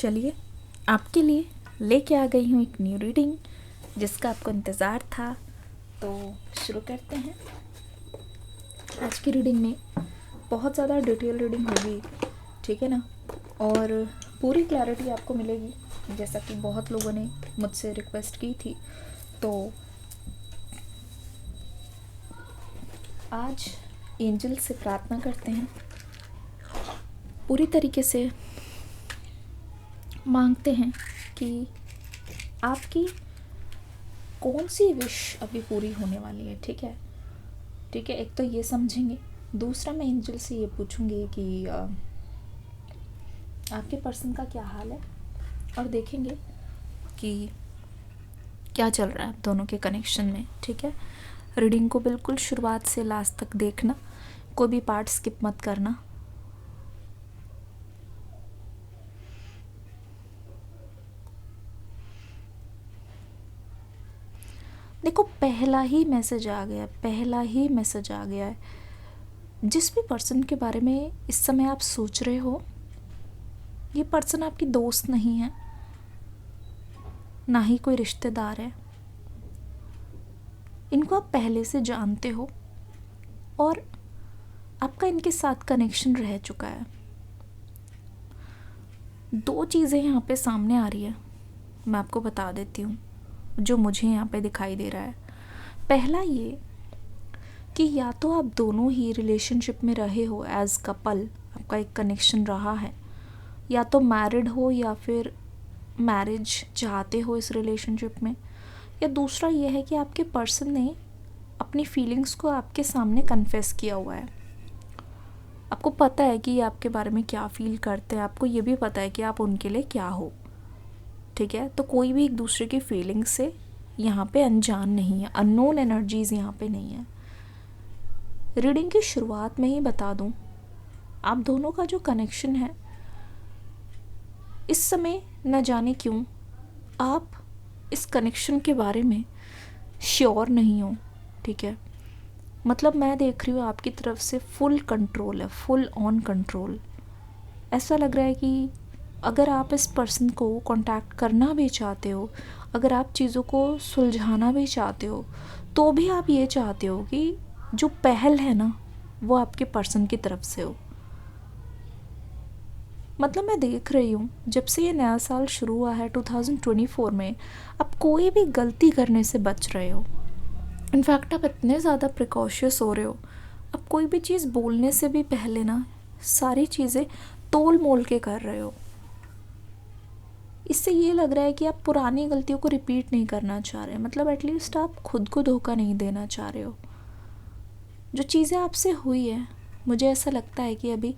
चलिए आपके लिए लेके आ गई हूँ एक न्यू रीडिंग जिसका आपको इंतज़ार था। तो शुरू करते हैं। आज की रीडिंग में बहुत ज़्यादा डिटेल रीडिंग होगी, ठीक है ना, और पूरी क्लैरिटी आपको मिलेगी जैसा कि बहुत लोगों ने मुझसे रिक्वेस्ट की थी। तो आज एंजल से प्रार्थना करते हैं, पूरी तरीके से मांगते हैं कि आपकी कौन सी विश अभी पूरी होने वाली है। ठीक है, ठीक है, एक तो ये समझेंगे। दूसरा मैं एंजल से ये पूछूंगी कि आपके पर्सन का क्या हाल है, और देखेंगे कि क्या चल रहा है दोनों के कनेक्शन में। ठीक है, रीडिंग को बिल्कुल शुरुआत से लास्ट तक देखना, कोई भी पार्ट स्किप मत करना। देखो, पहला ही मैसेज आ गया, पहला ही मैसेज आ गया है। जिस भी पर्सन के बारे में इस समय आप सोच रहे हो, ये पर्सन आपकी दोस्त नहीं है, ना ही कोई रिश्तेदार है। इनको आप पहले से जानते हो और आपका इनके साथ कनेक्शन रह चुका है। दो चीज़ें यहाँ पे सामने आ रही है, मैं आपको बता देती हूँ जो मुझे यहाँ पे दिखाई दे रहा है। पहला ये कि या तो आप दोनों ही रिलेशनशिप में रहे हो, एज कपल आपका एक कनेक्शन रहा है, या तो मैरिड हो या फिर मैरिज चाहते हो इस रिलेशनशिप में, या दूसरा ये है कि आपके पर्सन ने अपनी फीलिंग्स को आपके सामने कन्फेस किया हुआ है। आपको पता है कि ये आपके बारे में क्या फील करते हैं, आपको ये भी पता है कि आप उनके लिए क्या हो। ठीक है, तो कोई भी एक दूसरे की फीलिंग्स से यहाँ पे अनजान नहीं है, अननोन एनर्जीज यहाँ पे नहीं है। रीडिंग की शुरुआत में ही बता दूँ, आप दोनों का जो कनेक्शन है इस समय न जाने क्यों आप इस कनेक्शन के बारे में श्योर नहीं हो। ठीक है, मतलब मैं देख रही हूँ आपकी तरफ से फुल कंट्रोल है, फुल ऑन कंट्रोल। ऐसा लग रहा है कि अगर आप इस पर्सन को कांटेक्ट करना भी चाहते हो, अगर आप चीज़ों को सुलझाना भी चाहते हो, तो भी आप ये चाहते हो कि जो पहल है ना वो आपके पर्सन की तरफ से हो। मतलब मैं देख रही हूँ जब से ये नया साल शुरू हुआ है 2024 में, आप कोई भी गलती करने से बच रहे हो। इनफैक्ट आप इतने ज़्यादा प्रिकॉशियस हो रहे हो, अब कोई भी चीज़ बोलने से भी पहले ना सारी चीज़ें तोल मोल के कर रहे हो। इससे ये लग रहा है कि आप पुरानी गलतियों को रिपीट नहीं करना चाह रहे, मतलब एटलीस्ट आप खुद को धोखा नहीं देना चाह रहे हो। जो चीज़ें आपसे हुई है, मुझे ऐसा लगता है कि अभी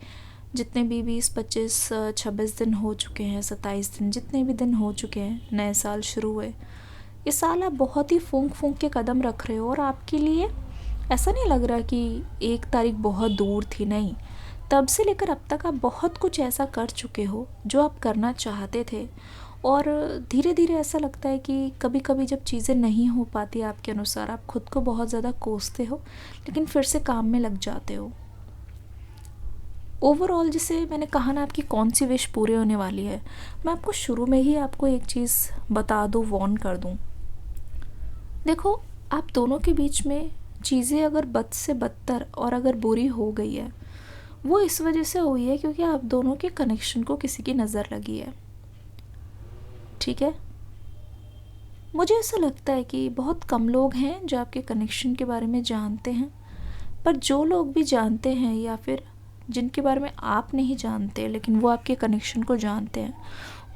जितने भी 20, 25, 26 दिन हो चुके हैं, 27 दिन, जितने भी दिन हो चुके हैं नए साल शुरू हुए, ये साल आप बहुत ही फूंक फूंक के कदम रख रहे हो। और आपके लिए ऐसा नहीं लग रहा कि 1 तारीख बहुत दूर थी, नहीं, तब से लेकर अब तक आप बहुत कुछ ऐसा कर चुके हो जो आप करना चाहते थे। और धीरे धीरे ऐसा लगता है कि कभी कभी जब चीज़ें नहीं हो पाती आपके अनुसार, आप खुद को बहुत ज़्यादा कोसते हो, लेकिन फिर से काम में लग जाते हो। ओवरऑल जैसे मैंने कहा ना, आपकी कौन सी विश पूरी होने वाली है, मैं आपको शुरू में ही आपको एक चीज़ बता दूँ, वॉर्न कर दूँ। देखो, आप दोनों के बीच में चीज़ें अगर बद से बदतर और अगर बुरी हो गई है, वो इस वजह से हुई है क्योंकि आप दोनों के कनेक्शन को किसी की नज़र लगी है। ठीक है, मुझे ऐसा लगता है कि बहुत कम लोग हैं जो आपके कनेक्शन के बारे में जानते हैं, पर जो लोग भी जानते हैं या फिर जिनके बारे में आप नहीं जानते लेकिन वो आपके कनेक्शन को जानते हैं,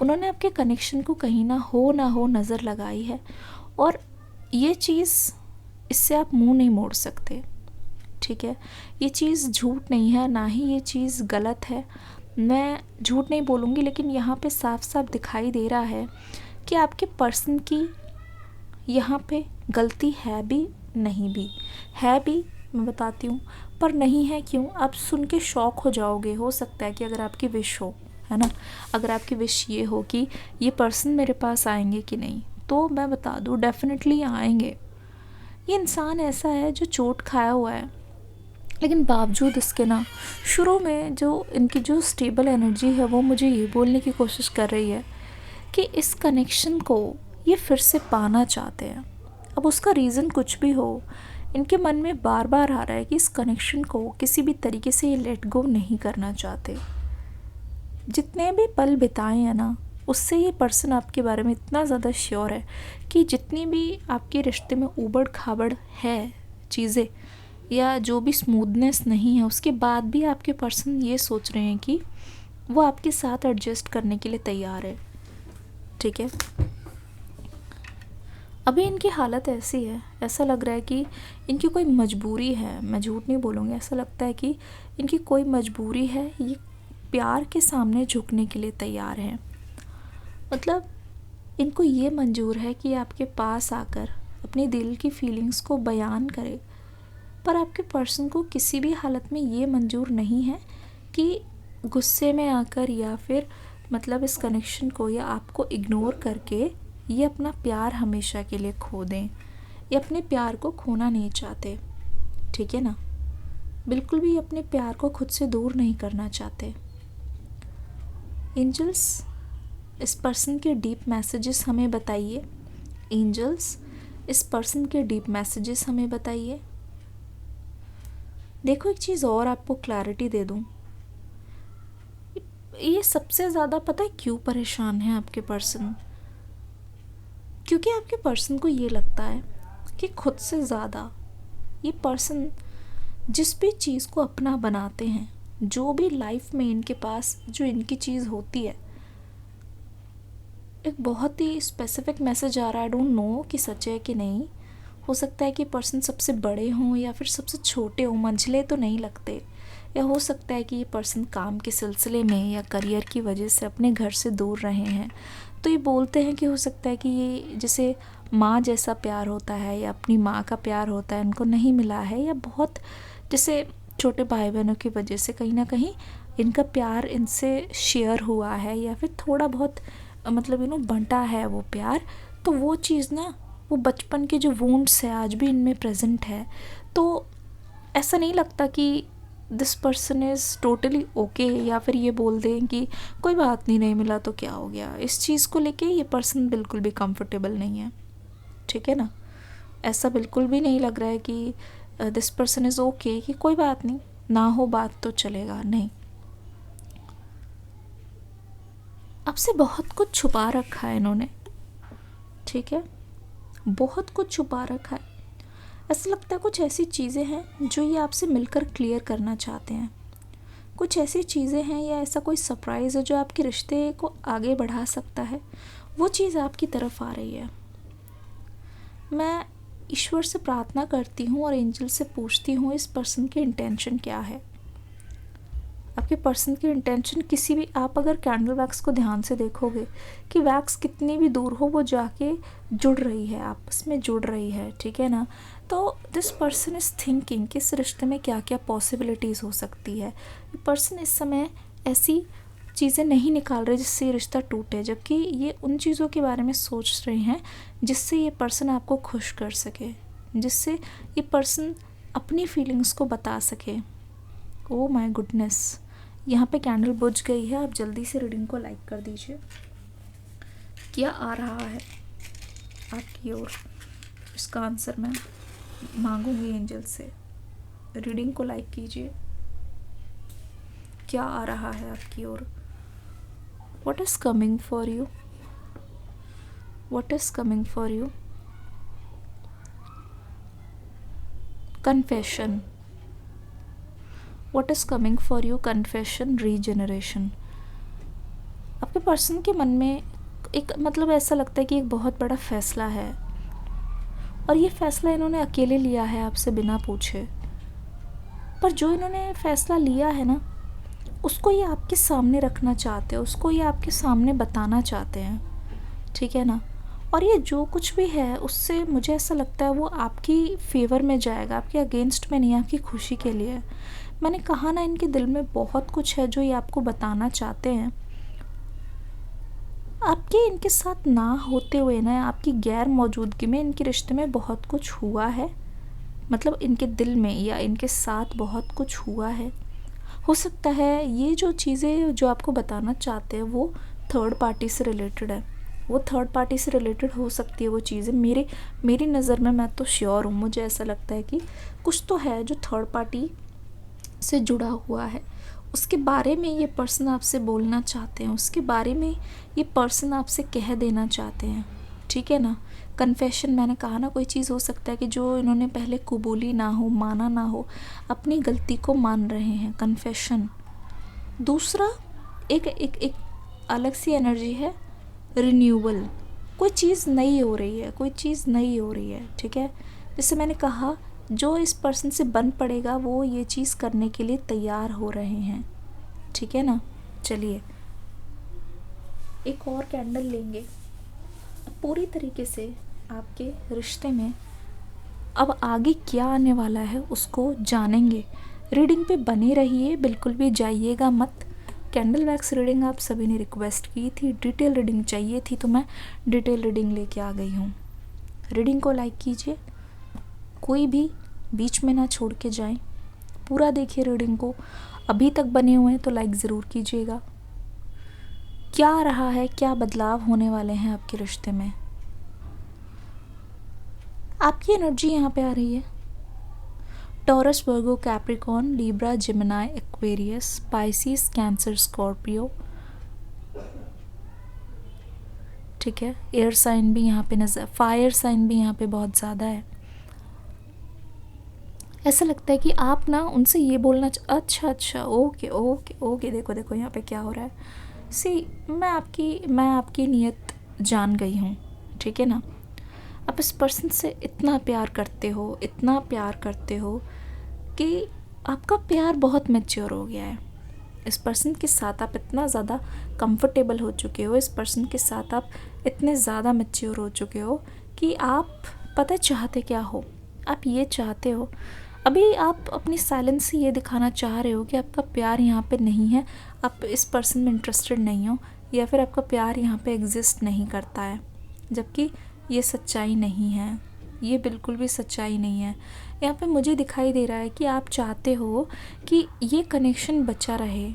उन्होंने आपके कनेक्शन को कहीं ना हो नज़र लगाई है। और ये चीज़, इससे आप मुंह नहीं मोड़ सकते। ठीक है, ये चीज़ झूठ नहीं है, ना ही ये चीज़ गलत है, मैं झूठ नहीं बोलूँगी, लेकिन यहाँ पे साफ साफ दिखाई दे रहा है कि आपके पर्सन की यहाँ पे गलती है भी, नहीं भी है भी, मैं बताती हूँ, पर नहीं है क्यों, आप सुन के शॉक हो जाओगे। हो सकता है कि अगर आपकी विश हो, है ना, अगर आपकी विश ये हो कि ये पर्सन मेरे पास आएंगे कि नहीं, तो मैं बता दूँ डेफिनेटली आएंगे। ये इंसान ऐसा है जो चोट खाया हुआ है, लेकिन बावजूद इसके ना शुरू में जो इनकी जो स्टेबल एनर्जी है वो मुझे ये बोलने की कोशिश कर रही है कि इस कनेक्शन को ये फिर से पाना चाहते हैं। अब उसका रीज़न कुछ भी हो, इनके मन में बार बार आ रहा है कि इस कनेक्शन को किसी भी तरीके से ये लेट गो नहीं करना चाहते। जितने भी पल बिताए हैं ना, उससे ये पर्सन आपके बारे में इतना ज़्यादा श्योर है कि जितनी भी आपके रिश्ते में ऊबड़ खाबड़ है चीज़ें या जो भी स्मूथनेस नहीं है, उसके बाद भी आपके पर्सन ये सोच रहे हैं कि वो आपके साथ एडजस्ट करने के लिए तैयार है। ठीक है, अभी इनकी हालत ऐसी है, ऐसा लग रहा है कि इनकी कोई मजबूरी है। मैं झूठ नहीं बोलूँगी, ऐसा लगता है कि इनकी कोई मजबूरी है, ये प्यार के सामने झुकने के लिए तैयार है। मतलब इनको ये मंजूर है कि आपके पास आकर अपने दिल की फीलिंग्स को बयान करे, पर आपके पर्सन को किसी भी हालत में ये मंजूर नहीं है कि गुस्से में आकर या फिर मतलब इस कनेक्शन को या आपको इग्नोर करके ये अपना प्यार हमेशा के लिए खो दें। ये अपने प्यार को खोना नहीं चाहते, ठीक है ना, बिल्कुल भी अपने प्यार को खुद से दूर नहीं करना चाहते। एंजल्स, इस पर्सन के डीप मैसेजेस हमें बताइए। एंजल्स, इस पर्सन के डीप मैसेजेस हमें बताइए। देखो एक चीज़ और आपको क्लैरिटी दे दूँ, ये सबसे ज़्यादा पता है क्यों परेशान है आपके पर्सन? क्योंकि आपके पर्सन को ये लगता है कि खुद से ज़्यादा ये पर्सन जिस भी चीज़ को अपना बनाते हैं, जो भी लाइफ में इनके पास जो इनकी चीज़ होती है, एक बहुत ही स्पेसिफिक मैसेज आ रहा है, आई डोंट नो कि सच है कि नहीं। हो सकता है कि पर्सन सबसे बड़े हों या फिर सबसे छोटे हों, मंझले तो नहीं लगते, या हो सकता है कि ये पर्सन काम के सिलसिले में या करियर की वजह से अपने घर से दूर रहे हैं। तो ये बोलते हैं कि हो सकता है कि ये जैसे माँ जैसा प्यार होता है या अपनी माँ का प्यार होता है उनको नहीं मिला है, या बहुत जैसे छोटे भाई बहनों की वजह से कहीं ना कहीं इनका प्यार इनसे शेयर हुआ है या फिर थोड़ा बहुत मतलब बंटा है वो प्यार। तो वो चीज़ ना, वो बचपन के जो वुंड्स है आज भी इनमें प्रेजेंट है। तो ऐसा नहीं लगता कि this person is totally okay, या फिर ये बोल दें कि कोई बात नहीं, नहीं मिला तो क्या हो गया। इस चीज़ को लेके ये पर्सन बिल्कुल भी कंफर्टेबल नहीं है, ठीक है ना। ऐसा बिल्कुल भी नहीं लग रहा है कि दिस पर्सन इज़ ओके कि कोई बात नहीं, ना हो बात तो चलेगा, नहीं। आपसे बहुत कुछ छुपा रखा है इन्होंने, ठीक है, बहुत कुछ छुपा रखा है। ऐसा लगता है कुछ ऐसी चीज़ें हैं जो ये आपसे मिलकर क्लियर करना चाहते हैं। कुछ ऐसी चीज़ें हैं या ऐसा कोई सरप्राइज़ है जो आपके रिश्ते को आगे बढ़ा सकता है, वो चीज़ आपकी तरफ आ रही है। मैं ईश्वर से प्रार्थना करती हूँ और एंजल से पूछती हूँ इस पर्सन की इंटेंशन क्या है। आपके पर्सन की इंटेंशन किसी भी, आप अगर कैंडल वैक्स को ध्यान से देखोगे कि वैक्स कितनी भी दूर हो वो जाके जुड़ रही है, आपस में जुड़ रही है, ठीक है ना। तो दिस पर्सन इज़ थिंकिंग कि इस रिश्ते में क्या क्या पॉसिबिलिटीज़ हो सकती है। ये पर्सन इस समय ऐसी चीज़ें नहीं निकाल रहे जिससे ये रिश्ता टूटे, जबकि ये उन चीज़ों के बारे में सोच रहे हैं जिससे ये पर्सन आपको खुश कर सके, जिससे ये पर्सन अपनी फीलिंग्स को बता सके। ओह माय गुडनेस, यहाँ पे कैंडल बुझ गई है। आप जल्दी से रीडिंग को लाइक कर दीजिए। क्या आ रहा है आपकी ओर, इसका आंसर मैं मांगूंगी एंजल से। रीडिंग को लाइक कीजिए। क्या आ रहा है आपकी ओर? What is coming for you? What is coming for you? Confession. What is coming for you? Confession, regeneration. आपके पर्सन के मन में एक मतलब ऐसा लगता है कि एक बहुत बड़ा फैसला है, और ये फैसला इन्होंने अकेले लिया है आपसे बिना पूछे। पर जो इन्होंने फैसला लिया है ना, उसको ये आपके सामने रखना चाहते हैं, उसको ये आपके सामने बताना चाहते हैं, ठीक है ना। और ये जो कुछ भी है उससे मुझे ऐसा लगता है वो आपकी फेवर में जाएगा, आपके अगेंस्ट में नहीं, आपकी खुशी के लिए। मैंने कहा ना, इनके दिल में बहुत कुछ है जो ये आपको बताना चाहते हैं। आपके इनके साथ ना होते हुए ना, आपकी गैर मौजूदगी में इनके रिश्ते में बहुत कुछ हुआ है, मतलब इनके दिल में या इनके साथ बहुत कुछ हुआ है। हो सकता है ये जो चीज़ें जो आपको बताना चाहते हैं वो थर्ड पार्टी से रिलेटेड है, वो थर्ड पार्टी से रिलेटेड हो सकती है वो चीज़ें। मेरी नज़र में मैं तो श्योर हूँ, मुझे ऐसा लगता है कि कुछ तो है जो थर्ड पार्टी से जुड़ा हुआ है। उसके बारे में ये पर्सन आपसे बोलना चाहते हैं, उसके बारे में ये पर्सन आपसे कह देना चाहते हैं, ठीक है ना। कन्फेशन, मैंने कहा ना, कोई चीज़ हो सकता है कि जो इन्होंने पहले कबूली ना हो, माना ना हो, अपनी गलती को मान रहे हैं, कन्फेशन। दूसरा एक एक एक अलग सी एनर्जी है, रिन्यूअल। कोई चीज़ नई हो रही है, कोई चीज़ नई हो रही है, ठीक है। जैसे मैंने कहा, जो इस पर्सन से बन पड़ेगा वो ये चीज़ करने के लिए तैयार हो रहे हैं, ठीक है ना। चलिए एक और कैंडल लेंगे। पूरी तरीके से आपके रिश्ते में अब आगे क्या आने वाला है उसको जानेंगे। रीडिंग पे बने रहिए, बिल्कुल भी जाइएगा मत। कैंडल वैक्स रीडिंग आप सभी ने रिक्वेस्ट की थी, डिटेल रीडिंग चाहिए थी, तो मैं डिटेल रीडिंग लेके आ गई हूँ। रीडिंग को लाइक कीजिए, कोई भी बीच में ना छोड़ के जाएं, पूरा देखिए रीडिंग को। अभी तक बने हुए हैं तो लाइक ज़रूर कीजिएगा। क्या रहा है, क्या बदलाव होने वाले हैं आपके रिश्ते में। आपकी एनर्जी यहाँ पे आ रही है। Taurus, Virgo, Capricorn, Libra, Gemini, Aquarius, Pisces, cancer, Scorpio, ठीक है। एयर साइन भी यहाँ पे नजर, फायर साइन भी यहाँ पे बहुत ज़्यादा है। ऐसा लगता है कि आप ना उनसे ये बोलना अच्छा ओके ओके ओके, देखो देखो यहाँ पे क्या हो रहा है। सी, मैं आपकी नीयत जान गई हूँ, ठीक है ना। आप इस पर्सन से इतना प्यार करते हो, इतना प्यार करते हो कि आपका प्यार बहुत मैच्योर हो गया है। इस पर्सन के साथ आप इतना ज़्यादा कंफर्टेबल हो चुके हो, इस पर्सन के साथ आप इतने ज़्यादा मैच्योर हो चुके हो कि आप पता चाहते क्या हो। आप ये चाहते हो, अभी आप अपनी साइलेंस से ये दिखाना चाह रहे हो कि आपका प्यार यहाँ पे नहीं है, आप इस पर्सन में इंटरेस्टेड नहीं हो, या फिर आपका प्यार यहाँ पे एग्जिस्ट नहीं करता है, जबकि ये सच्चाई नहीं है, ये बिल्कुल भी सच्चाई नहीं है। यहाँ पे मुझे दिखाई दे रहा है कि आप चाहते हो कि ये कनेक्शन बचा रहे,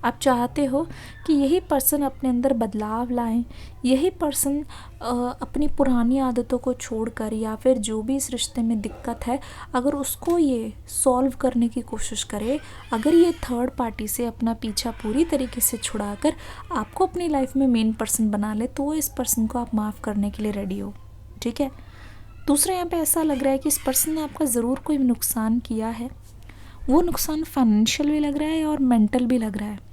आप चाहते हो कि यही पर्सन अपने अंदर बदलाव लाएं, यही पर्सन अपनी पुरानी आदतों को छोड़कर, या फिर जो भी इस रिश्ते में दिक्कत है अगर उसको ये सॉल्व करने की कोशिश करे, अगर ये थर्ड पार्टी से अपना पीछा पूरी तरीके से छुड़ाकर आपको अपनी लाइफ में मेन पर्सन बना ले, तो इस पर्सन को आप माफ़ करने के लिए रेडी हो, ठीक है। दूसरा, यहाँ पे ऐसा लग रहा है कि इस पर्सन ने आपका ज़रूर कोई नुकसान किया है। वो नुकसान फाइनेंशियल भी लग रहा है और मेंटल भी लग रहा है।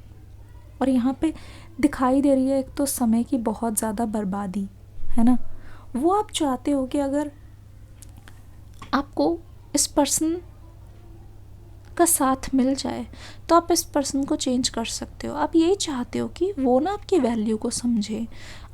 और यहाँ पे दिखाई दे रही है एक तो समय की बहुत ज़्यादा बर्बादी, है ना। वो आप चाहते हो कि अगर आपको इस पर्सन का साथ मिल जाए तो आप इस पर्सन को चेंज कर सकते हो। आप यही चाहते हो कि वो ना आपकी वैल्यू को समझे।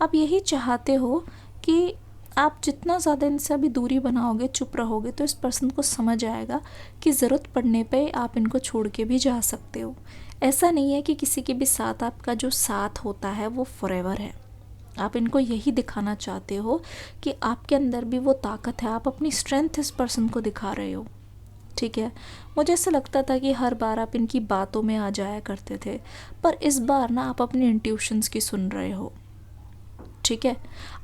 आप यही चाहते हो कि आप जितना ज़्यादा इनसे अभी दूरी बनाओगे, चुप रहोगे, तो इस पर्सन को समझ आएगा कि ज़रूरत पड़ने पे आप इनको छोड़ के भी जा सकते हो। ऐसा नहीं है कि किसी के भी साथ आपका जो साथ होता है वो फॉरएवर है। आप इनको यही दिखाना चाहते हो कि आपके अंदर भी वो ताकत है, आप अपनी स्ट्रेंथ इस पर्सन को दिखा रहे हो, ठीक है। मुझे ऐसा लगता था कि हर बार आप इनकी बातों में आ जाया करते थे, पर इस बार ना आप अपनी इंट्यूशंस की सुन रहे हो, ठीक है।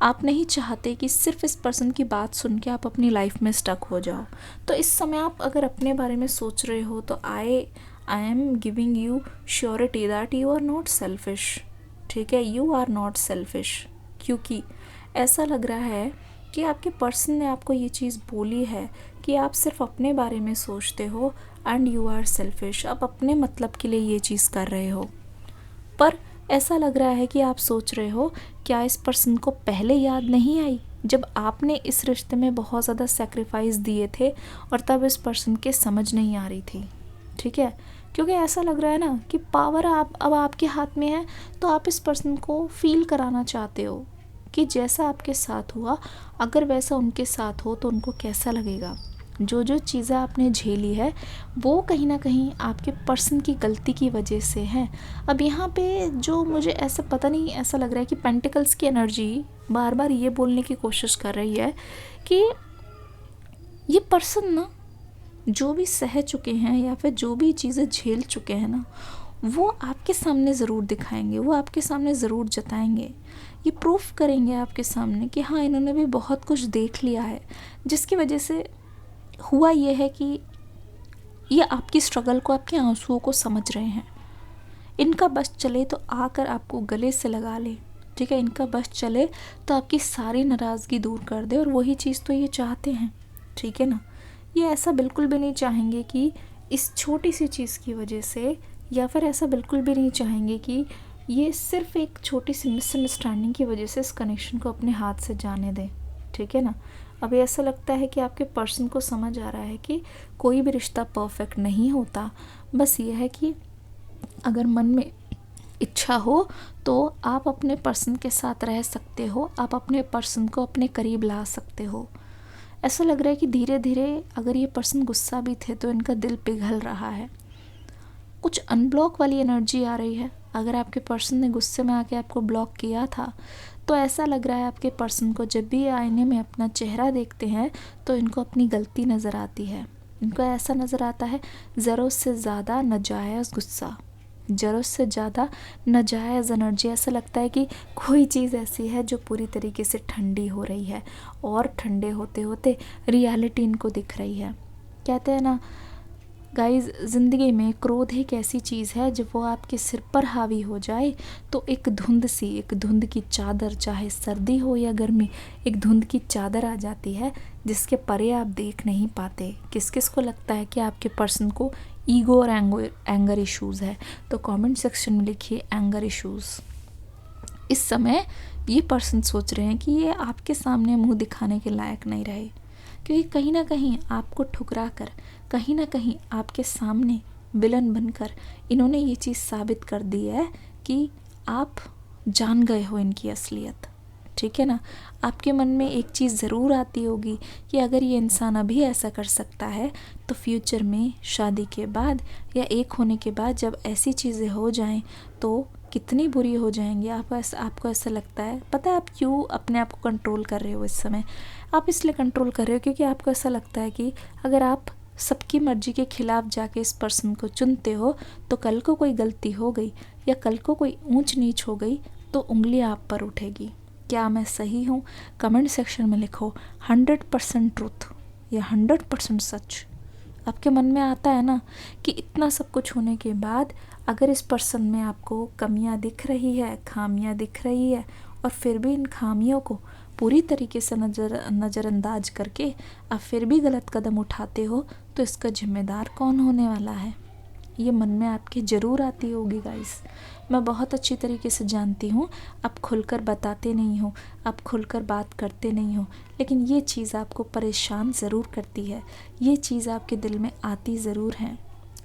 आप नहीं चाहते कि सिर्फ इस पर्सन की बात सुन के आप अपनी लाइफ में स्टक हो जाओ। तो इस समय आप अगर अपने बारे में सोच रहे हो तो I am giving you surety that you are not selfish, ठीक है। यू आर नॉट सेल्फिश, क्योंकि ऐसा लग रहा है कि आपके पर्सन ने आपको ये चीज़ बोली है कि आप सिर्फ अपने बारे में सोचते हो एंड यू आर सेल्फिश। आप अपने मतलब के लिए ये चीज़ कर रहे हो, पर ऐसा लग रहा है कि आप सोच रहे हो क्या इस पर्सन को पहले याद नहीं आई जब आपने इस रिश्ते में बहुत ज़्यादा सेक्रीफाइस दिए थे और तब इस पर्सन के समझ नहीं आ रही थी, ठीक है। क्योंकि ऐसा लग रहा है ना कि पावर अब आपके हाथ में है, तो आप इस पर्सन को फील कराना चाहते हो कि जैसा आपके साथ हुआ अगर वैसा उनके साथ हो तो उनको कैसा लगेगा। जो जो चीज़ें आपने झेली है वो कहीं ना कहीं आपके पर्सन की गलती की वजह से है। अब यहाँ पे जो मुझे ऐसा पता नहीं, ऐसा लग रहा है कि पेंटिकल्स की एनर्जी बार बार ये बोलने की कोशिश कर रही है कि ये पर्सन ना जो भी सह चुके हैं या फिर जो भी चीज़ें झेल चुके हैं ना, वो आपके सामने ज़रूर दिखाएंगे, वो आपके सामने ज़रूर जताएंगे। ये प्रूफ करेंगे आपके सामने कि हाँ, इन्होंने भी बहुत कुछ देख लिया है, जिसकी वजह से हुआ ये है कि ये आपकी स्ट्रगल को, आपके आंसुओं को समझ रहे हैं। इनका बस चले तो आकर आपको गले से लगा ले, ठीक है। इनका बस चले तो आपकी सारी नाराज़गी दूर कर दे, और वही चीज़ तो ये चाहते हैं, ठीक है ना। ये ऐसा बिल्कुल भी नहीं चाहेंगे कि इस छोटी सी चीज़ की वजह से, या फिर ऐसा बिल्कुल भी नहीं चाहेंगे कि ये सिर्फ एक छोटी सी मिसअंडरस्टैंडिंग की वजह से इस कनेक्शन को अपने हाथ से जाने दें, ठीक है ना। अभी ऐसा लगता है कि आपके पर्सन को समझ आ रहा है कि कोई भी रिश्ता परफेक्ट नहीं होता, बस ये है कि अगर मन में इच्छा हो तो आप अपने पर्सन के साथ रह सकते हो, आप अपने पर्सन को अपने करीब ला सकते हो। ऐसा लग रहा है कि धीरे धीरे अगर ये पर्सन गुस्सा भी थे तो इनका दिल पिघल रहा है, कुछ अनब्लॉक वाली एनर्जी आ रही है। अगर आपके पर्सन ने गुस्से में आके आपको ब्लॉक किया था तो ऐसा लग रहा है आपके पर्सन को जब भी आईने में अपना चेहरा देखते हैं तो इनको अपनी गलती नज़र आती है। इनको ऐसा नज़र आता है ज़रूरत से ज़्यादा नाजायज़ गुस्सा, ज़रूरत से ज़्यादा नाजायज़ एनर्जी। ऐसा लगता है कि कोई चीज़ ऐसी है जो पूरी तरीके से ठंडी हो रही है, और ठंडे होते होते रियलिटी इनको दिख रही है। कहते हैं ना गाइस, ज़िंदगी में क्रोध एक ऐसी चीज़ है जब वो आपके सिर पर हावी हो जाए तो एक धुंध की चादर, चाहे सर्दी हो या गर्मी, एक धुंध की चादर आ जाती है जिसके परे आप देख नहीं पाते। किस किस को लगता है कि आपके पर्सन को ईगो और एंगर इश्यूज़ है, तो कमेंट सेक्शन में लिखिए एंगर इश्यूज़। इस समय ये पर्सन सोच रहे हैं कि ये आपके सामने मुंह दिखाने के लायक नहीं रहे, क्योंकि कहीं ना कहीं आपको ठुकरा कर, कहीं ना कहीं आपके सामने विलन बनकर इन्होंने ये चीज़ साबित कर दी है कि आप जान गए हो इनकी असलियत, ठीक है ना। आपके मन में एक चीज़ ज़रूर आती होगी कि अगर ये इंसान अभी ऐसा कर सकता है तो फ्यूचर में शादी के बाद या एक होने के बाद जब ऐसी चीज़ें हो जाएं तो कितनी बुरी हो जाएंगी। आपको ऐसा लगता है। पता है आप क्यों अपने आप को कंट्रोल कर रहे हो इस समय? आप इसलिए कंट्रोल कर रहे हो क्योंकि आपको ऐसा लगता है कि अगर आप सबकी मर्जी के खिलाफ जाके इस पर्सन को चुनते हो तो कल को कोई गलती हो गई या कल को कोई ऊंच नीच हो गई तो उंगली आप पर उठेगी। क्या मैं सही हूँ? कमेंट सेक्शन में लिखो 100% ट्रूथ या 100% सच। आपके मन में आता है ना कि इतना सब कुछ होने के बाद अगर इस पर्सन में आपको कमियां दिख रही है, खामियां दिख रही है, और फिर भी इन खामियों को पूरी तरीके से नज़रअंदाज करके आप फिर भी गलत कदम उठाते हो तो इसका जिम्मेदार कौन होने वाला है? ये मन में आपके ज़रूर आती होगी गाइस। मैं बहुत अच्छी तरीके से जानती हूँ, आप खुलकर बताते नहीं हो, आप खुलकर बात करते नहीं हो, लेकिन ये चीज़ आपको परेशान ज़रूर करती है, ये चीज़ आपके दिल में आती ज़रूर है।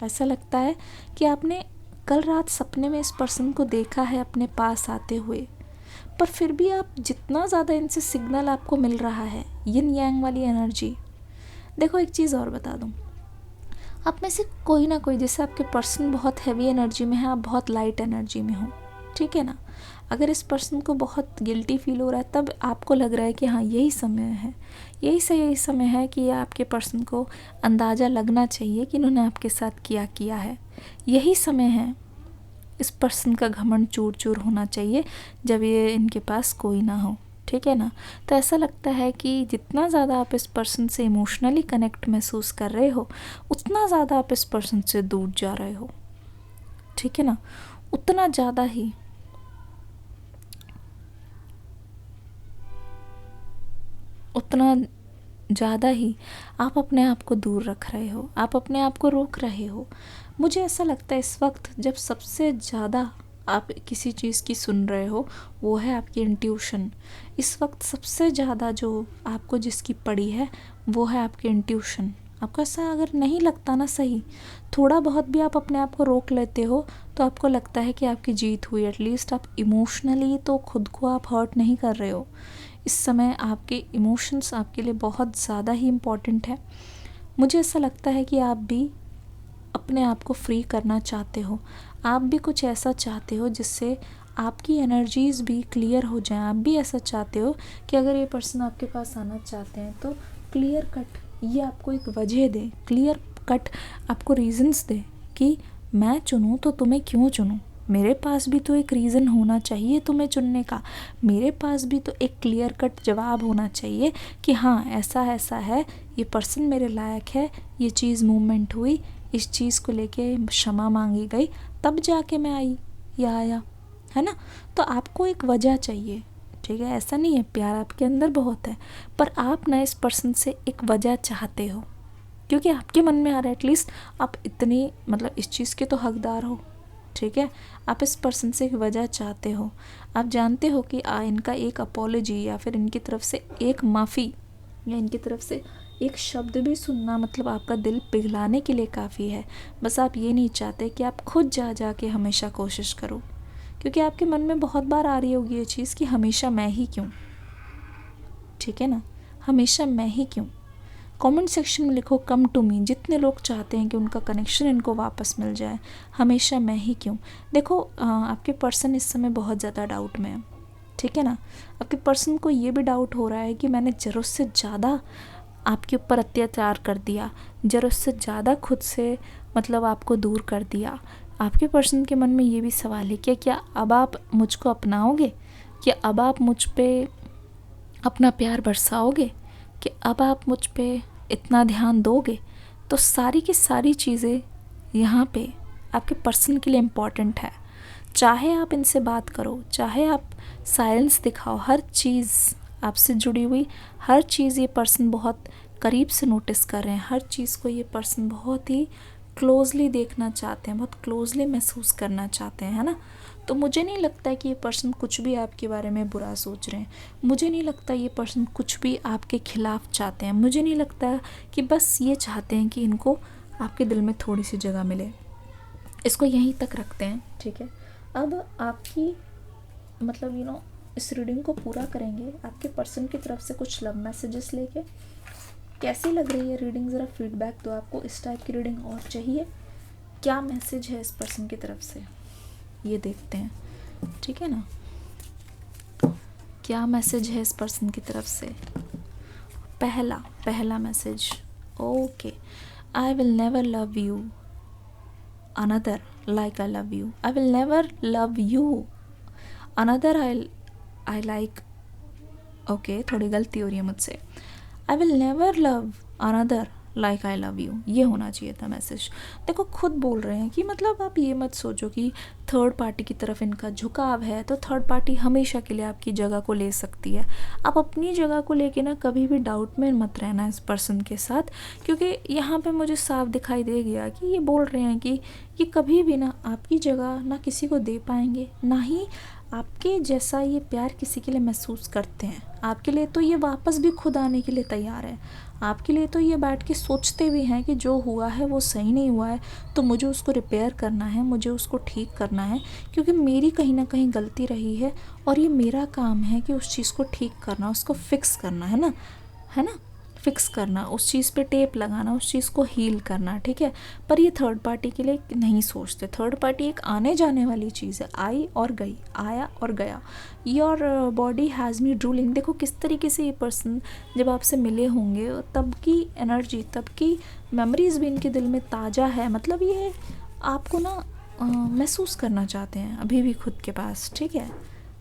ऐसा लगता है कि आपने कल रात सपने में इस पर्सन को देखा है अपने पास आते हुए, पर फिर भी आप जितना ज़्यादा इनसे सिग्नल आपको मिल रहा है, यिन यांग वाली एनर्जी। देखो एक चीज़ और बता दूँ, आप में से कोई ना कोई, जैसे आपके पर्सन बहुत हैवी एनर्जी में है, आप बहुत लाइट एनर्जी में हो, ठीक है ना। अगर इस पर्सन को बहुत गिल्टी फील हो रहा है तब आपको लग रहा है कि हाँ यही समय है, यही समय है कि आपके पर्सन को अंदाज़ा लगना चाहिए कि इन्होंने आपके साथ किया है। यही समय है इस पर्सन का घमंड चूर चूर होना चाहिए जब ये इनके पास कोई ना हो, ठीक है ना। तो ऐसा लगता है कि जितना ज़्यादा आप इस पर्सन से इमोशनली कनेक्ट महसूस कर रहे हो उतना ज़्यादा आप इस पर्सन से दूर जा रहे हो, ठीक है ना। उतना ज़्यादा ही आप अपने आप को दूर रख रहे हो, आप अपने आप को रोक रहे हो। मुझे ऐसा लगता है इस वक्त जब सबसे ज़्यादा आप किसी चीज़ की सुन रहे हो वो है आपकी इंट्यूशन। इस वक्त सबसे ज़्यादा जो आपको जिसकी पड़ी है वो है आपकी इंट्यूशन। आपको ऐसा अगर नहीं लगता ना सही, थोड़ा बहुत भी आप अपने आप को रोक लेते हो तो आपको लगता है कि आपकी जीत हुई। एटलीस्ट आप इमोशनली तो खुद को आप हर्ट नहीं कर रहे हो। इस समय आपके इमोशंस आपके लिए बहुत ज़्यादा ही इम्पॉर्टेंट है। मुझे ऐसा लगता है कि आप भी अपने आप को फ्री करना चाहते हो, आप भी कुछ ऐसा चाहते हो जिससे आपकी एनर्जीज़ भी क्लियर हो जाएं। आप भी ऐसा चाहते हो कि अगर ये पर्सन आपके पास आना चाहते हैं तो क्लियर कट ये आपको एक वजह दे, क्लियर कट आपको रीजंस दे कि मैं चुनूँ तो तुम्हें क्यों चुनूँ। मेरे पास भी तो एक रीज़न होना चाहिए तुम्हें चुनने का, मेरे पास भी तो एक क्लियर कट जवाब होना चाहिए कि हाँ ऐसा ऐसा है, ये पर्सन मेरे लायक है, ये चीज़ मूवमेंट हुई, इस चीज़ को लेके क्षमा मांगी गई, तब जाके मैं आई या आया, है ना। तो आपको एक वजह चाहिए, ठीक है। ऐसा नहीं है, प्यार आपके अंदर बहुत है, पर आप ना इस पर्सन से एक वजह चाहते हो, क्योंकि आपके मन में आ रहा है एटलीस्ट आप इतनी मतलब इस चीज़ के तो हकदार हो, ठीक है। आप इस पर्सन से एक वजह चाहते हो, आप जानते हो कि इनका एक अपॉलॉजी या फिर इनकी तरफ से एक माफ़ी या इनकी तरफ से एक शब्द भी सुनना मतलब आपका दिल पिघलाने के लिए काफ़ी है। बस आप ये नहीं चाहते कि आप खुद जा के हमेशा कोशिश करो, क्योंकि आपके मन में बहुत बार आ रही होगी ये चीज़ कि हमेशा मैं ही क्यों, ठीक है ना, हमेशा मैं ही क्यों। कमेंट सेक्शन में लिखो कम टू मी, जितने लोग चाहते हैं कि उनका कनेक्शन इनको वापस मिल जाए, हमेशा मैं ही क्यों। देखो आपके पर्सन इस समय बहुत ज़्यादा डाउट में है, ठीक है ना। आपके पर्सन को ये भी डाउट हो रहा है कि मैंने ज़रूरत से ज़्यादा आपके ऊपर अत्याचार कर दिया, ज़रूरत से ज़्यादा खुद से मतलब आपको दूर कर दिया। आपके पर्सन के मन में ये भी सवाल है कि क्या अब आप मुझको अपनाओगे, क्या अब आप मुझ पे अपना प्यार बरसाओगे, कि अब आप मुझ पे इतना ध्यान दोगे। तो सारी की सारी चीज़ें यहाँ पे आपके पर्सन के लिए इम्पॉर्टेंट है। चाहे आप इनसे बात करो, चाहे आप साइलेंस दिखाओ, हर चीज़ आपसे जुड़ी हुई, हर चीज़ ये पर्सन बहुत करीब से नोटिस कर रहे हैं, हर चीज़ को ये पर्सन बहुत ही क्लोजली देखना चाहते हैं, बहुत क्लोजली महसूस करना चाहते हैं, है ना। तो मुझे नहीं लगता है कि ये पर्सन कुछ भी आपके बारे में बुरा सोच रहे हैं, मुझे नहीं लगता ये पर्सन कुछ भी आपके खिलाफ़ चाहते हैं, मुझे नहीं लगता कि बस ये चाहते हैं कि इनको आपके दिल में थोड़ी सी जगह मिले। इसको यहीं तक रखते हैं, ठीक है। अब आपकी मतलब इस रीडिंग को पूरा करेंगे आपके पर्सन की तरफ से कुछ लव मैसेजेस लेके। कैसी लग रही है रीडिंग, ज़रा फीडबैक दो। आपको इस टाइप की रीडिंग और चाहिए, क्या मैसेज है इस पर्सन की तरफ से, ये देखते हैं, ठीक है ना। क्या मैसेज है इस पर्सन की तरफ से। पहला message, okay, I will never love you another like I love you, I will never love you another I like, okay थोड़ी गलती हो रही है मुझसे, I will never love another like I love you, ये होना चाहिए था मैसेज। देखो खुद बोल रहे हैं कि मतलब आप ये मत सोचो कि थर्ड पार्टी की तरफ इनका झुकाव है तो थर्ड पार्टी हमेशा के लिए आपकी जगह को ले सकती है। आप अपनी जगह को लेके ना कभी भी डाउट में मत रहना इस पर्सन के साथ, क्योंकि यहाँ पे मुझे साफ दिखाई दे गया कि ये बोल रहे हैं कि ये कभी भी ना आपकी जगह ना किसी को दे पाएंगे, ना ही आपके जैसा ये प्यार किसी के लिए महसूस करते हैं। आपके लिए तो ये वापस भी खुद आने के लिए तैयार है, आपके लिए तो ये बैठ के सोचते भी हैं कि जो हुआ है वो सही नहीं हुआ है, तो मुझे उसको रिपेयर करना है, मुझे उसको ठीक करना है, क्योंकि मेरी कहीं ना कहीं गलती रही है और ये मेरा काम है कि उस चीज़ को ठीक करना, उसको फिक्स करना, है ना, फिक्स करना, उस चीज़ पे टेप लगाना, उस चीज़ को हील करना, ठीक है। पर ये थर्ड पार्टी के लिए नहीं सोचते। थर्ड पार्टी एक आने जाने वाली चीज़ है, आई और गई, आया और गया। Your body has me drooling. देखो किस तरीके से ये पर्सन जब आपसे मिले होंगे तब की एनर्जी, तब की मेमोरीज भी इनके दिल में ताज़ा है, मतलब ये आपको ना महसूस करना चाहते हैं अभी भी खुद के पास, ठीक है।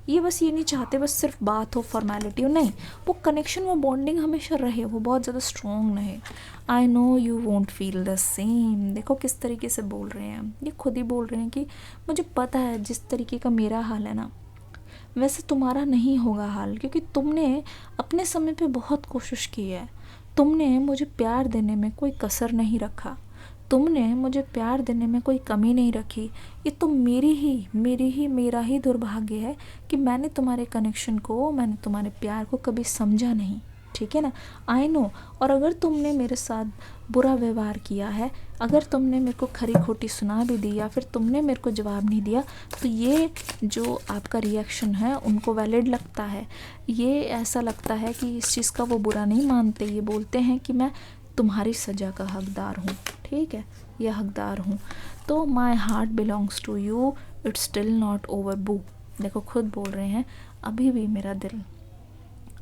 ये बस ये नहीं चाहते बस सिर्फ बात हो, फॉर्मेलिटी हो, नहीं, वो कनेक्शन, वो बॉन्डिंग हमेशा रहे, वो बहुत ज़्यादा स्ट्रॉन्ग रहे। I know you won't feel the same. देखो किस तरीके से बोल रहे हैं, ये खुद ही बोल रहे हैं कि मुझे पता है जिस तरीके का मेरा हाल है ना वैसे तुम्हारा नहीं होगा हाल, क्योंकि तुमने अपने समय पे बहुत कोशिश की है, तुमने मुझे प्यार देने में कोई कसर नहीं रखा, तुमने मुझे प्यार देने में कोई कमी नहीं रखी। ये तो मेरा ही दुर्भाग्य है कि मैंने तुम्हारे कनेक्शन को, मैंने तुम्हारे प्यार को कभी समझा नहीं, ठीक है ना। I know. और अगर तुमने मेरे साथ बुरा व्यवहार किया है, अगर तुमने मेरे को खरी खोटी सुना भी दी या फिर तुमने मेरे को जवाब नहीं दिया, तो ये जो आपका रिएक्शन है उनको वैलिड लगता है, ये ऐसा लगता है कि इस चीज़ का वो बुरा नहीं मानते, ये बोलते हैं कि मैं तुम्हारी सज़ा का हकदार हूँ, ठीक है, या हकदार हूँ। तो my heart belongs to you, it's still not over boo. देखो खुद बोल रहे हैं अभी भी मेरा दिल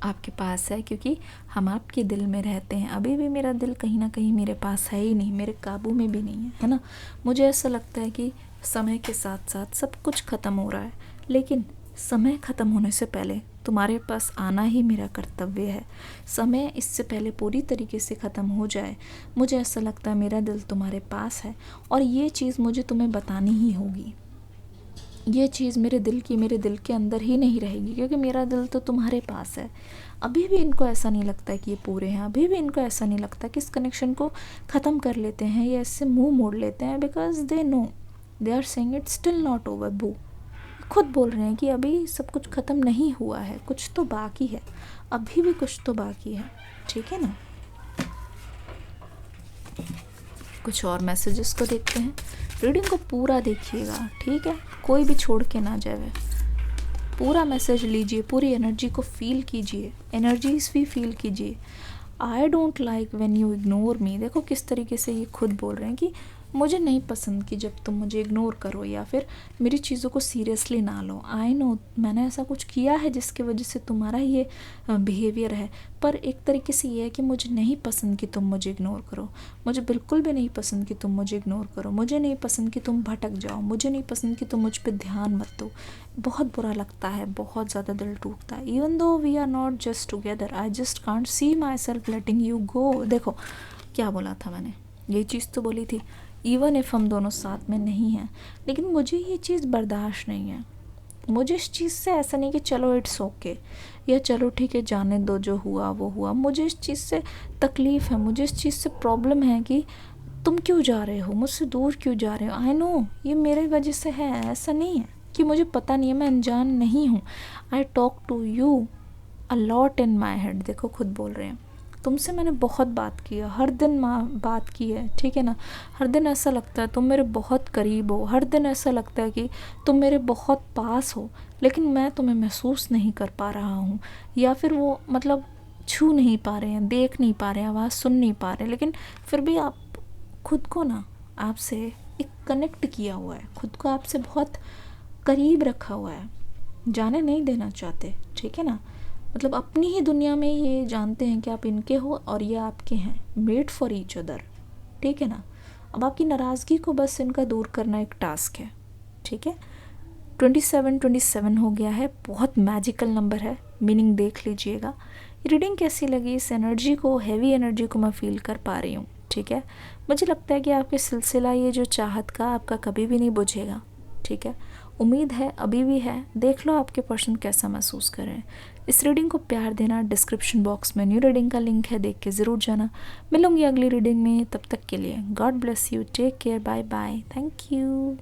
आपके पास है, क्योंकि हम आपके दिल में रहते हैं। अभी भी मेरा दिल कहीं ना कहीं मेरे पास है ही नहीं, मेरे काबू में भी नहीं है ना। मुझे ऐसा लगता है कि समय के साथ साथ सब कुछ ख़त्म हो रहा है, लेकिन समय ख़त्म होने से पहले तुम्हारे पास आना ही मेरा कर्तव्य है। समय इससे पहले पूरी तरीके से ख़त्म हो जाए, मुझे ऐसा लगता है मेरा दिल तुम्हारे पास है, और ये चीज़ मुझे तुम्हें बतानी ही होगी। ये चीज़ मेरे दिल के अंदर ही नहीं रहेगी, क्योंकि मेरा दिल तो तुम्हारे पास है। अभी भी इनको ऐसा नहीं लगता है कि ये पूरे हैं, अभी भी इनको ऐसा नहीं लगता कि इस कनेक्शन को ख़त्म कर लेते हैं या इससे मुंह मोड़ लेते हैं, because they know, they are saying it's still not over. Boo खुद बोल रहे हैं कि अभी सब कुछ ख़त्म नहीं हुआ है, कुछ तो बाकी है, अभी भी कुछ तो बाकी है, ठीक है ना। कुछ और मैसेजेस को देखते हैं। रीडिंग को पूरा देखिएगा, ठीक है, कोई भी छोड़ के ना जाए। पूरा मैसेज लीजिए, पूरी एनर्जी को फील कीजिए, एनर्जीज भी फील कीजिए। I don't like when you ignore me. देखो किस तरीके से ये खुद बोल रहे हैं कि मुझे नहीं पसंद कि जब तुम मुझे इग्नोर करो या फिर मेरी चीज़ों को सीरियसली ना लो। आई नो मैंने ऐसा कुछ किया है जिसकी वजह से तुम्हारा ये बिहेवियर है, पर एक तरीके से ये है कि मुझे नहीं पसंद कि तुम मुझे इग्नोर करो। मुझे बिल्कुल भी नहीं पसंद कि तुम मुझे इग्नोर करो। मुझे नहीं पसंद कि तुम भटक जाओ। मुझे नहीं पसंद कि तुम मुझ पर ध्यान मत दो। बहुत बुरा लगता है, बहुत ज़्यादा दिल टूटता है। Even though we are not just together, I just can't see myself letting you go. देखो क्या बोला था मैंने, ये चीज़ तो बोली थी, इवन इफ़ हम दोनों साथ में नहीं हैं, लेकिन मुझे ये चीज़ बर्दाश्त नहीं है। मुझे इस चीज़ से ऐसा नहीं कि चलो इट्स ओके या चलो ठीक है जाने दो, जो हुआ वो हुआ। मुझे इस चीज़ से तकलीफ़ है, मुझे इस चीज़ से प्रॉब्लम है कि तुम क्यों जा रहे हो, मुझसे दूर क्यों जा रहे हो। आई नो ये मेरे वजह से है, ऐसा नहीं है कि मुझे पता नहीं है, मैं अनजान नहीं हूँ। I talk to you a lot in my head. देखो खुद बोल रहे हैं, तुमसे मैंने बहुत बात की है, हर दिन बात की है, ठीक है ना। हर दिन ऐसा लगता है तुम मेरे बहुत करीब हो, हर दिन ऐसा लगता है कि तुम मेरे बहुत पास हो, लेकिन मैं तुम्हें महसूस नहीं कर पा रहा हूँ, या फिर वो मतलब छू नहीं पा रहे हैं, देख नहीं पा रहे हैं, आवाज़ सुन नहीं पा रहे, लेकिन फिर भी आप खुद को ना आपसे एक कनेक्ट किया हुआ है, खुद को आपसे बहुत करीब रखा हुआ है, जाने नहीं देना चाहते, ठीक है ना। मतलब अपनी ही दुनिया में ये जानते हैं कि आप इनके हो और ये आपके हैं, मेड फॉर ईच अदर, ठीक है ना। अब आपकी नाराज़गी को बस इनका दूर करना एक टास्क है, ठीक है। 27 हो गया है, बहुत मैजिकल नंबर है, मीनिंग देख लीजिएगा। रीडिंग कैसी लगी, इस एनर्जी को, हैवी एनर्जी को मैं फील कर पा रही हूँ, ठीक है। मुझे लगता है कि आपके सिलसिला ये जो चाहत का आपका कभी भी नहीं बुझेगा, ठीक है। उम्मीद है अभी भी है, देख लो आपके पर्सन कैसा महसूस कर रहे हैं। इस रीडिंग को प्यार देना। डिस्क्रिप्शन बॉक्स में न्यू रीडिंग का लिंक है, देख के ज़रूर जाना। मिलूंगी अगली रीडिंग में, तब तक के लिए God bless you, take care, bye bye, thank you.